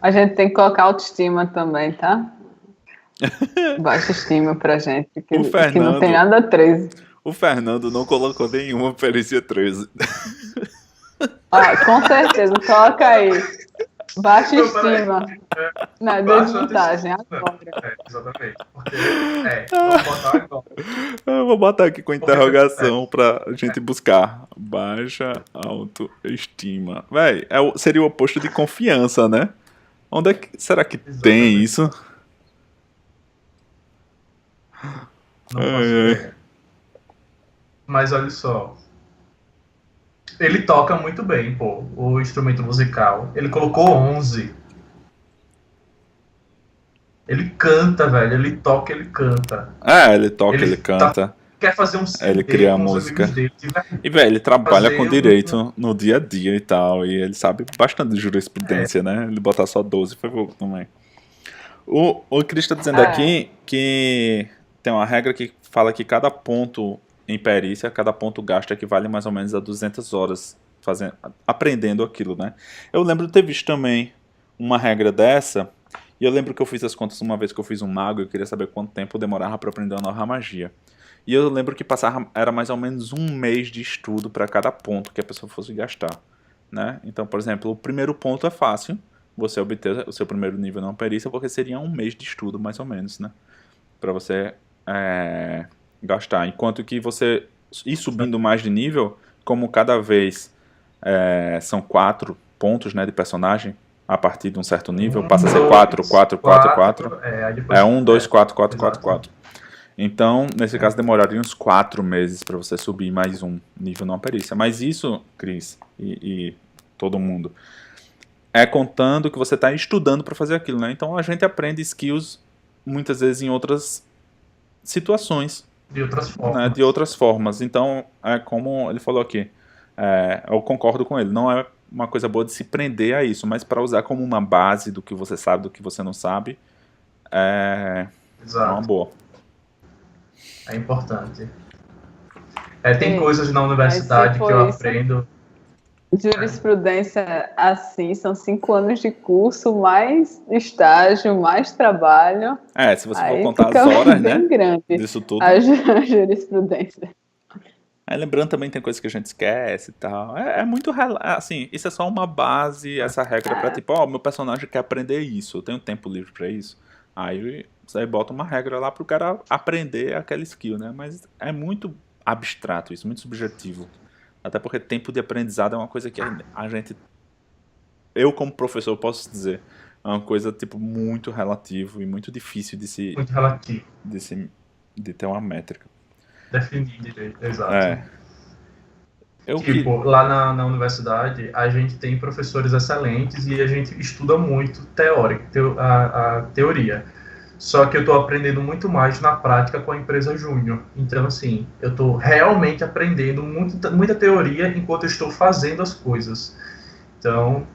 A gente tem que colocar autoestima também, tá? Baixa estima pra gente, que não Fernando. tem nada 13. O Fernando não colocou nenhuma perícia 13. Ah, com certeza, coloca aí. Baixa Não, peraí. estima. Não, é Baixa desvantagem autoestima. agora. Exatamente. Porque, vamos botar agora. Eu vou botar aqui com interrogação pra gente buscar. Baixa autoestima. Véi, seria o oposto de confiança, né? Onde é que será que tem Exatamente. isso? Não posso ver. Mas olha só. Ele toca muito bem, pô, o instrumento musical. Ele colocou 11. Ele canta, velho. Ele toca, ele canta. É, ele toca, Ele ele canta. Quer fazer um CD Ele cria a com os música. amigos dele. Tiver- E, velho, ele trabalha Fazer com um- direito no dia a dia e tal. E ele sabe bastante de jurisprudência, né? Ele botar só 12 foi pouco também. O Cris tá dizendo É. aqui que tem uma regra que fala que cada ponto em perícia, cada ponto gasto equivale mais ou menos a 200 horas aprendendo aquilo, né? Eu lembro de ter visto também uma regra dessa. E eu lembro que eu fiz as contas uma vez que eu fiz um mago e eu queria saber quanto tempo demorava para aprender uma nova magia. E eu lembro que passava, era mais ou menos um mês de estudo para cada ponto que a pessoa fosse gastar, né? Então, por exemplo, o primeiro ponto é fácil, você obter o seu primeiro nível na perícia, porque seria um mês de estudo, mais ou menos, né? Para você gastar. Enquanto que você ir subindo mais de nível, como cada vez são 4 pontos, né, de personagem, a partir de um certo nível, passa a ser 4, 4, 4, 4. Aí depois- É 1, 2, 4, 4, 4, exato. 4. Então, nesse caso, demoraria uns 4 meses para você subir mais um nível numa perícia. Mas isso, Cris, e todo mundo, é contando que você está estudando para fazer aquilo, né? Então, a gente aprende skills, muitas vezes, em outras situações, De outras formas. né? De outras formas. Então, é como ele falou aqui, eu concordo com ele, não é uma coisa boa de se prender a isso, mas para usar como uma base do que você sabe, do que você não sabe, é uma Exato. boa. É importante. Tem Sim. coisas na Mas universidade se que for eu isso, aprendo. jurisprudência assim, são 5 anos de curso, mais estágio, mais trabalho. Se você for Aí contar fica as horas, bem né, grande disso tudo. a jurisprudência. Aí lembrando também tem coisas que a gente esquece e tal. É muito assim, isso é só uma base, essa regra pra tipo, meu personagem quer aprender isso, eu tenho tempo livre pra isso. Aí você bota uma regra lá pro cara aprender aquela skill, né? Mas é muito abstrato isso, muito subjetivo. Até porque tempo de aprendizado é uma coisa que a gente, eu como professor posso dizer, é uma coisa tipo muito relativo e muito difícil Muito relativo. de ter uma métrica. Definir direito, exato. Eu Lá na universidade, a gente tem professores excelentes e a gente estuda muito a teoria. Só que eu estou aprendendo muito mais na prática com a empresa Júnior. Então, assim, eu estou realmente aprendendo muita teoria enquanto eu estou fazendo as coisas. Então,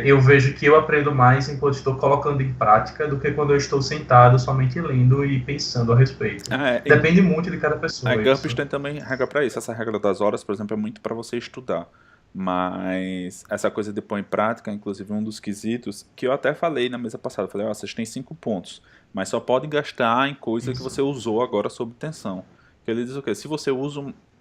eu vejo que eu aprendo mais enquanto estou colocando em prática do que quando eu estou sentado somente lendo e pensando a respeito. Depende muito de cada pessoa. A GURPS tem também regra para isso. Essa regra das horas, por exemplo, é muito para você estudar. Mas essa coisa de pôr em prática, inclusive um dos quesitos, que eu até falei na mesa passada, eu falei, vocês têm 5 pontos, mas só podem gastar em coisa que você usou agora sob tensão. Que ele diz o quê? Se você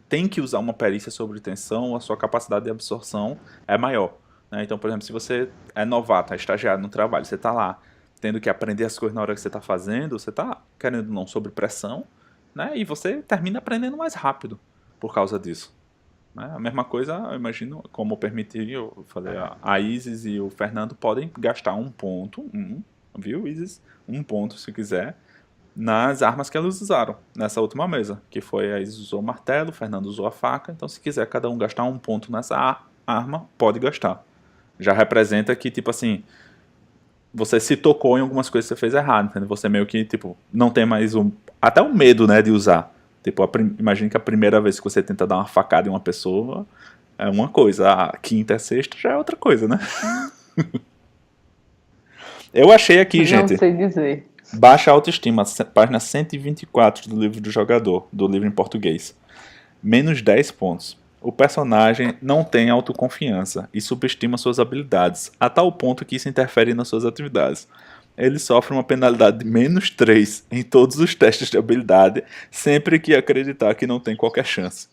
tem que usar uma perícia sobre tensão, a sua capacidade de absorção é maior. Então, por exemplo, se você é novato, é estagiário no trabalho, você está lá tendo que aprender as coisas na hora que você está fazendo, você está, querendo ou não, sob pressão, né? E você termina aprendendo mais rápido por causa disso. Né? A mesma coisa, eu imagino, como eu permiti, eu falei, a Isis e o Fernando podem gastar um ponto, viu, Isis? Um ponto, se quiser, nas armas que eles usaram nessa última mesa, que foi a Isis usou o martelo, o Fernando usou a faca, então se quiser cada um gastar um ponto nessa arma, pode gastar. Já representa que, tipo assim, você se tocou em algumas coisas que você fez errado, entendeu? Você meio que, tipo, não tem mais até o medo, né, de usar. Tipo, imagine que a primeira vez que você tenta dar uma facada em uma pessoa é uma coisa, a quinta e a sexta já é outra coisa, né? Eu achei aqui, gente. Não sei dizer. Baixa autoestima, página 124 do livro do jogador, do livro em português. Menos 10 pontos. O personagem não tem autoconfiança e subestima suas habilidades, a tal ponto que isso interfere nas suas atividades. Ele sofre uma penalidade de menos 3 em todos os testes de habilidade, sempre que acreditar que não tem qualquer chance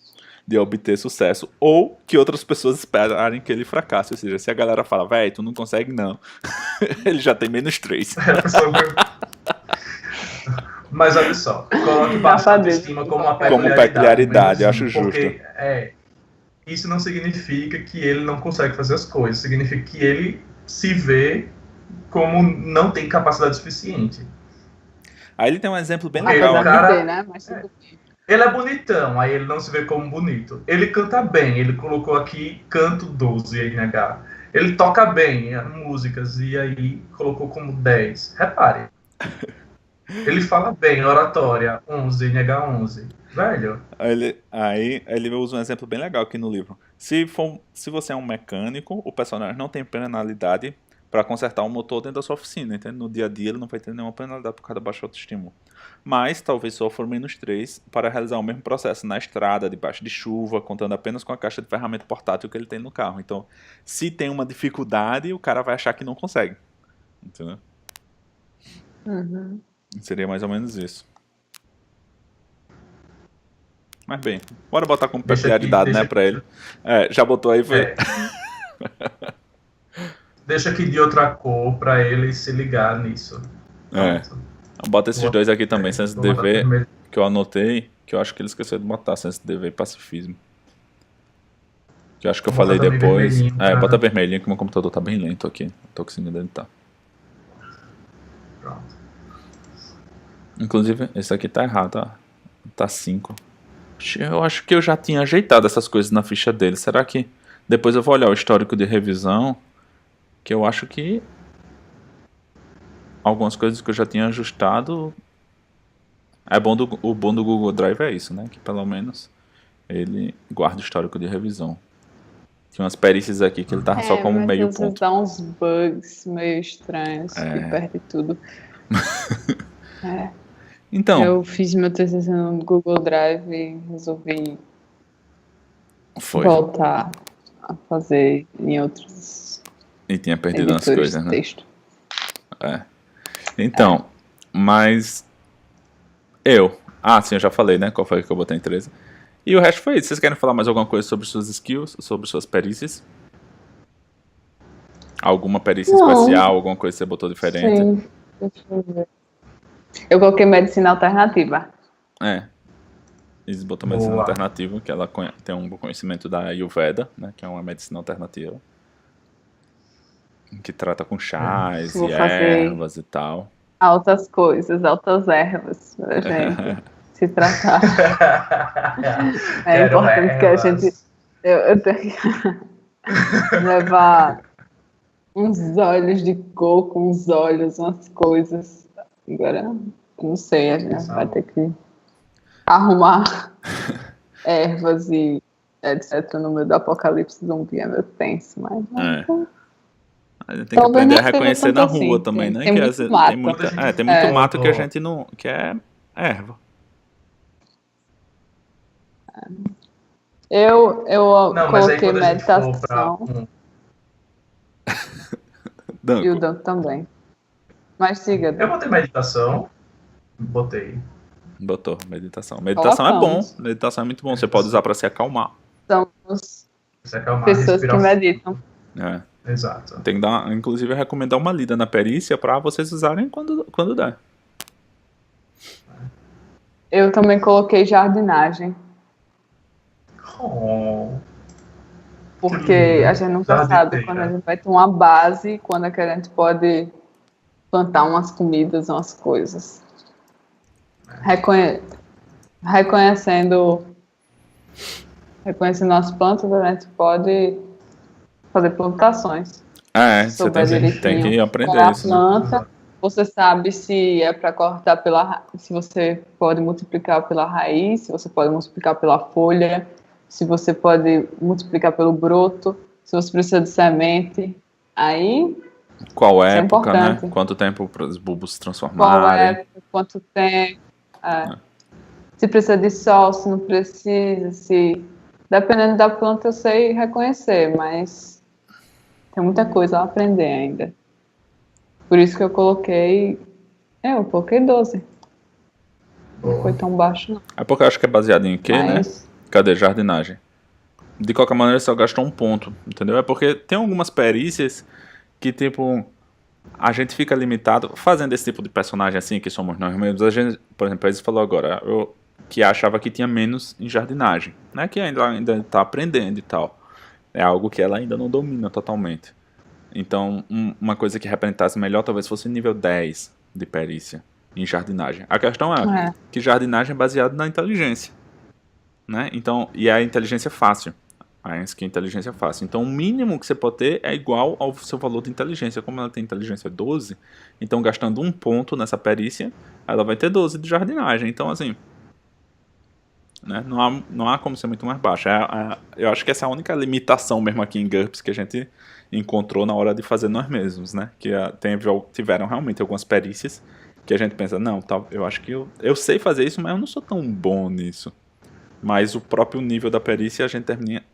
de obter sucesso, ou que outras pessoas esperarem que ele fracasse. Ou seja, se a galera fala, véi, tu não consegue não, ele já tem menos 3. Mas olha só, coloque baixa autoestima como uma peculiaridade, eu acho justo. Porque isso não significa que ele não consegue fazer as coisas, significa que ele se vê como não tem capacidade suficiente. Aí ele tem um exemplo bem legal. Ele é bonitão, aí ele não se vê como bonito. Ele canta bem, ele colocou aqui canto 12 NH. Ele toca bem músicas e aí colocou como 10. Repare. Ele fala bem, oratória 11, NH11. Velho. Aí ele usa um exemplo bem legal aqui no livro. Se você é um mecânico, o personagem não tem penalidade para consertar o motor dentro da sua oficina, entende? No dia a dia ele não vai ter nenhuma penalidade por causa da baixa autoestima. Mas talvez sofra menos 3 para realizar o mesmo processo na estrada, debaixo de chuva, contando apenas com a caixa de ferramenta portátil que ele tem no carro. Então, se tem uma dificuldade, o cara vai achar que não consegue. Entendeu? Uhum. Seria mais ou menos isso. Mas bem, bora botar como peculiaridade, né, pra ele. Já botou aí, foi... Deixa aqui de outra cor pra ele se ligar nisso. Bota esses dois aqui também, senso de dever, que eu anotei, que eu acho que ele esqueceu de botar, senso de dever e pacifismo. Que eu acho que eu falei depois. Bota vermelhinho, que meu computador tá bem lento aqui. Não tô conseguindo editar. Pronto. Inclusive, esse aqui tá errado, ó. Tá 5. Eu acho que eu já tinha ajeitado essas coisas na ficha dele. Será que depois eu vou olhar o histórico de revisão? Que eu acho que algumas coisas que eu já tinha ajustado. O bom do Google Drive é isso, né? Que pelo menos ele guarda o histórico de revisão. Tinha umas perícias aqui que ele tava só como mas meio às vezes ponto. dá uns bugs meio estranhos que perde tudo. Então, Eu fiz meu TCC no Google Drive e resolvi foi. voltar a fazer em outros E tinha perdido umas editores coisas, de né? texto. Então, mas sim, eu já falei, né? Qual foi que eu botei em 13. E o resto foi isso. Vocês querem falar mais alguma coisa sobre suas skills, sobre suas perícias? Alguma perícia Não. especial, alguma coisa que você botou diferente? Sim, deixa eu ver. Eu coloquei medicina alternativa. Eles botam medicina Boa. alternativa, que ela tem um conhecimento da Ayurveda, né? Que é uma medicina alternativa. Que trata com chás Vou e fazer ervas e tal. altas coisas, altas ervas pra gente se tratar. É Quero importante que a ervas. gente eu tenho que levar uns olhos de coco, uns olhos, umas coisas. Agora, não sei, a gente vai ter que arrumar ervas e etc. no meio do apocalipse zumbi. É meio tenso, mas A gente tem que talvez aprender não a seja reconhecer tanto na assim. rua também, né? Tem Que muito às vezes mato. tem muito mato que a foto. gente não. Que é erva. Eu Não, mas aí coloquei quando a gente for pra meditação e o Dan também. Mas siga, Eu Dan. botei meditação. Botei. Botou, meditação. Meditação é bom. Colocamos. Meditação é muito bom. Você pode usar pra se acalmar. Somos Se acalmar, pessoas que respirar meditam. É. Exato. Tem que dar, inclusive, eu recomendo dar uma lida na perícia pra vocês usarem quando der. Eu também coloquei jardinagem, Oh, porque lindo. a gente nunca sabe Jardineira. quando a gente vai ter uma base, quando é que a gente pode plantar umas comidas, umas coisas. Reconhecendo as plantas, a gente pode fazer plantações. Você Souber tem direitinho que aprender qual a isso, né? planta, você sabe se é para cortar se você pode multiplicar pela raiz, se você pode multiplicar pela folha, se você pode multiplicar pelo broto, se você precisa de semente. Aí, Qual isso é época, né? importante. Quanto tempo para os bulbos se Qual transformarem. época, quanto tempo, se precisa de sol, se não precisa, dependendo da planta eu sei reconhecer, mas tem muita coisa a aprender ainda. Por isso que eu coloquei 12. Não foi tão baixo, não. É porque eu acho que é baseado em quê, né? Mas Cadê? Jardinagem. De qualquer maneira, só gastou um ponto, entendeu? É porque tem algumas perícias que, tipo, a gente fica limitado fazendo esse tipo de personagem assim, que somos nós mesmos. A gente, por exemplo, a Izzy falou agora, que achava que tinha menos em jardinagem, né? Que ainda tá aprendendo e tal. É algo que ela ainda não domina totalmente. Então, uma coisa que representasse melhor talvez fosse nível 10 de perícia em jardinagem. A questão é que jardinagem é baseado na inteligência, né? Então, e a inteligência é fácil. A inteligência é fácil. Então, o mínimo que você pode ter é igual ao seu valor de inteligência. Como ela tem inteligência 12, então gastando um ponto nessa perícia, ela vai ter 12 de jardinagem. Então, assim, né? Não há como ser muito mais baixa. Eu acho que essa é a única limitação mesmo aqui em GURPS que a gente encontrou na hora de fazer nós mesmos, né? Que tiveram realmente algumas perícias que a gente pensa, não, eu acho que eu sei fazer isso, mas eu não sou tão bom nisso. Mas o próprio nível da perícia a gente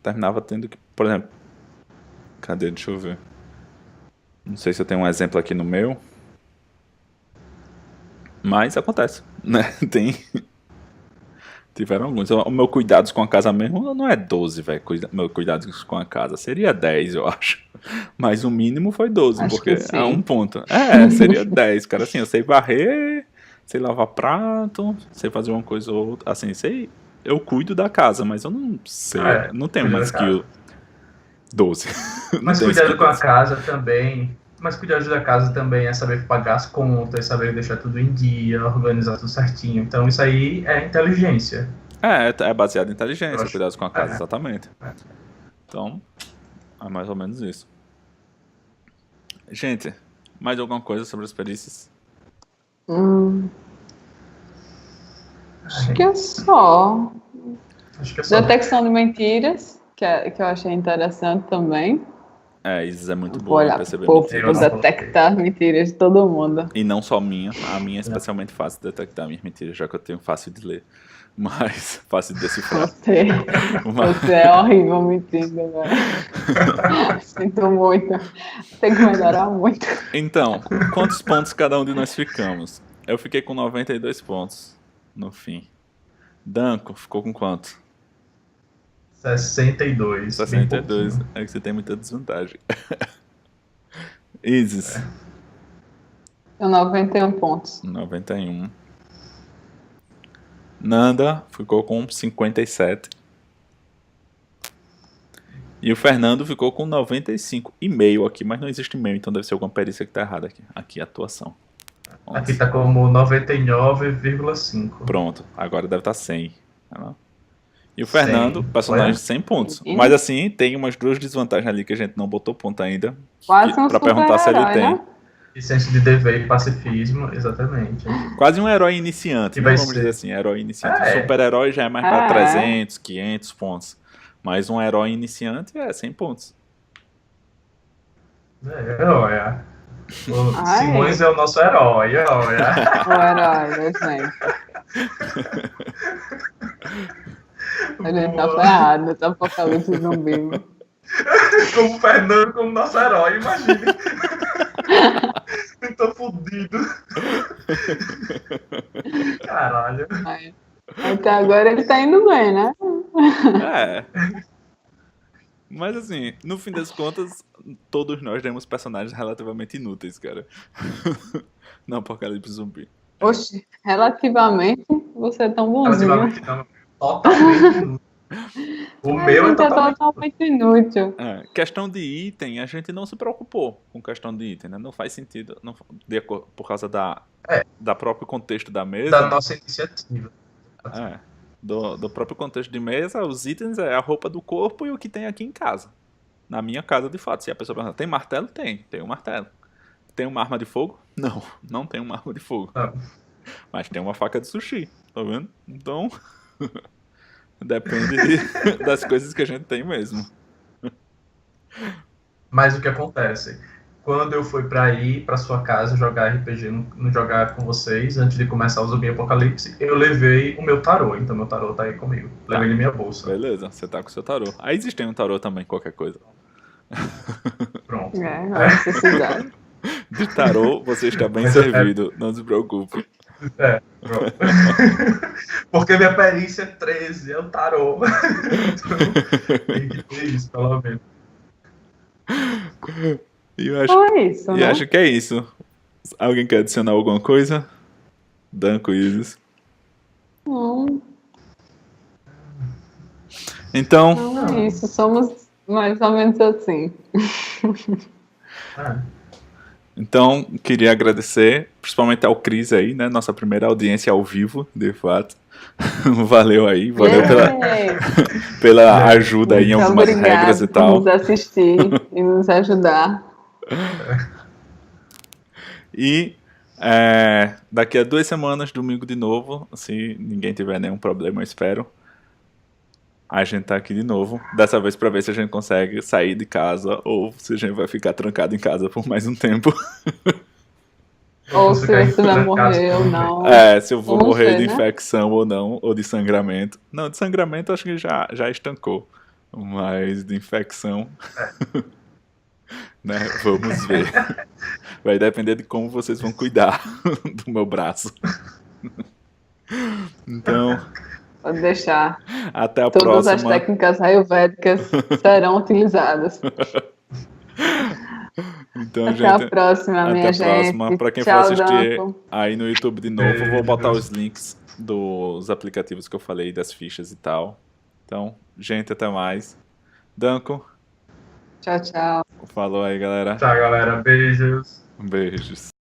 terminava tendo que, por exemplo, cadê? Deixa eu ver. Não sei se eu tenho um exemplo aqui no meu. Mas acontece, né? Tiveram alguns. O meu cuidados com a casa mesmo não é 12, velho. Meu cuidados com a casa seria 10, eu acho. Mas o mínimo foi 12, Acho porque que sim. é um ponto. Seria 10, cara. Assim, eu sei varrer, sei lavar prato, sei fazer uma coisa ou outra. Assim, eu cuido da casa, mas eu não sei. Não tenho uma skill 12. Mas cuidado com a casa também. Mas cuidar da casa também é saber pagar as contas, saber deixar tudo em dia, organizar tudo certinho. Então isso aí é inteligência. É baseado em inteligência, cuidados com a casa, É. exatamente. Então, é mais ou menos isso. Gente, mais alguma coisa sobre as perícias? Acho que é só. Acho que é só. Detecção de mentiras. que eu achei interessante também. Isis é muito Vou boa em olhar perceber pro povo, mentiras. vou detectar mentiras de todo mundo. E não só minha, a minha é especialmente fácil de detectar minhas mentiras, já que eu tenho fácil de ler. Mas fácil de decifrar. Você é horrível mentindo, velho. Sinto muito. Tem que melhorar muito. Então, quantos pontos cada um de nós ficamos? Eu fiquei com 92 pontos no fim. Danco ficou com quanto? 62. Bem 62. pouquinho. É que você tem muita desvantagem. Isis, Tenho 91 pontos. 91. Nanda ficou com 57. E o Fernando ficou com 95,5 aqui, mas não existe meio, então deve ser alguma perícia que tá errada aqui. Aqui é a atuação. Aqui tá como 99,5. Pronto, agora deve estar 100. Tá. E o 100. Fernando, personagem de 100 pontos. Sim. Mas assim, tem umas duas desvantagens ali que a gente não botou ponto ainda. Quase um Pra perguntar se ele super-herói, tem. né? E senso de dever e pacifismo, exatamente. Quase um herói iniciante, Que né? vai Vamos ser. dizer assim, herói iniciante. É. O super-herói já é mais pra É. 300, 500 pontos. Mas um herói iniciante é 100 pontos. Olha. O Ai. Simões é o nosso herói, olha. O herói, gente. A gente tá ferrado nesse apocalipse zumbi. Como o Fernando, como nosso herói, imagine. Eu tô fudido. Caralho. Ai. Até agora ele tá indo bem, né? É. Mas assim, no fim das contas, todos nós temos personagens relativamente inúteis, cara. No apocalipse zumbi. Oxe, relativamente, você é tão bonzinho. Relativamente não. Totalmente inútil. O A meu é gente é totalmente. totalmente inútil. Questão de item, a gente não se preocupou com questão de item, né? Não faz sentido, por causa da próprio contexto da mesa. Da nossa iniciativa. Do próprio contexto de mesa, os itens é a roupa do corpo e o que tem aqui em casa. Na minha casa, de fato. Se a pessoa pergunta, tem martelo? Tem um martelo. Tem uma arma de fogo? Não tem uma arma de fogo. Não. Mas tem uma faca de sushi, tá vendo? Então, depende das coisas que a gente tem mesmo. Mas o que acontece? Quando eu fui pra ir pra sua casa jogar RPG, não jogar com vocês, antes de começar o Zumbi Apocalipse, eu levei o meu tarô. Então meu tarô tá aí comigo. Levei ele em minha bolsa. Beleza, você tá com o seu tarô. Aí existe um tarô também, qualquer coisa. Pronto. Não é necessidade. De tarô, você está bem Mas servido, não se preocupe. Pronto. Porque minha perícia é 13, é o tarô. Então, tem que ter isso, pelo menos. E eu acho, Só isso, e né? acho que é isso. Alguém quer adicionar alguma coisa? Danco, Isis. Não, Então, não é isso. Somos mais ou menos assim. Ah, então, queria agradecer, principalmente ao Cris aí, né? Nossa primeira audiência ao vivo, de fato. Valeu aí, valeu Yay! pela ajuda aí em Muito algumas obrigada regras e por tal. nos assistir e nos ajudar. E daqui a 2 semanas, domingo de novo, se ninguém tiver nenhum problema, eu espero. A gente tá aqui de novo, dessa vez pra ver se a gente consegue sair de casa ou se a gente vai ficar trancado em casa por mais um tempo. Ou você se ficar você vai trancado morrer ou por- não. Se eu vou Vamos morrer ver, de né? infecção ou não, ou de sangramento. Não, de sangramento acho que já estancou. Mas de infecção, né? Vamos ver. Vai depender de como vocês vão cuidar do meu braço. Então, Pode deixar. até a Todas as próxima. técnicas ayurvédicas serão utilizadas. Então, Até gente, a próxima, até minha a próxima. gente. Pra quem for Tchau, assistir Danco. aí no YouTube de novo, eu vou Beijo. botar os links dos aplicativos que eu falei, das fichas e tal. Então, gente, até mais. Danco, Tchau, tchau. falou aí, galera. Tchau, galera. Beijos. Beijos.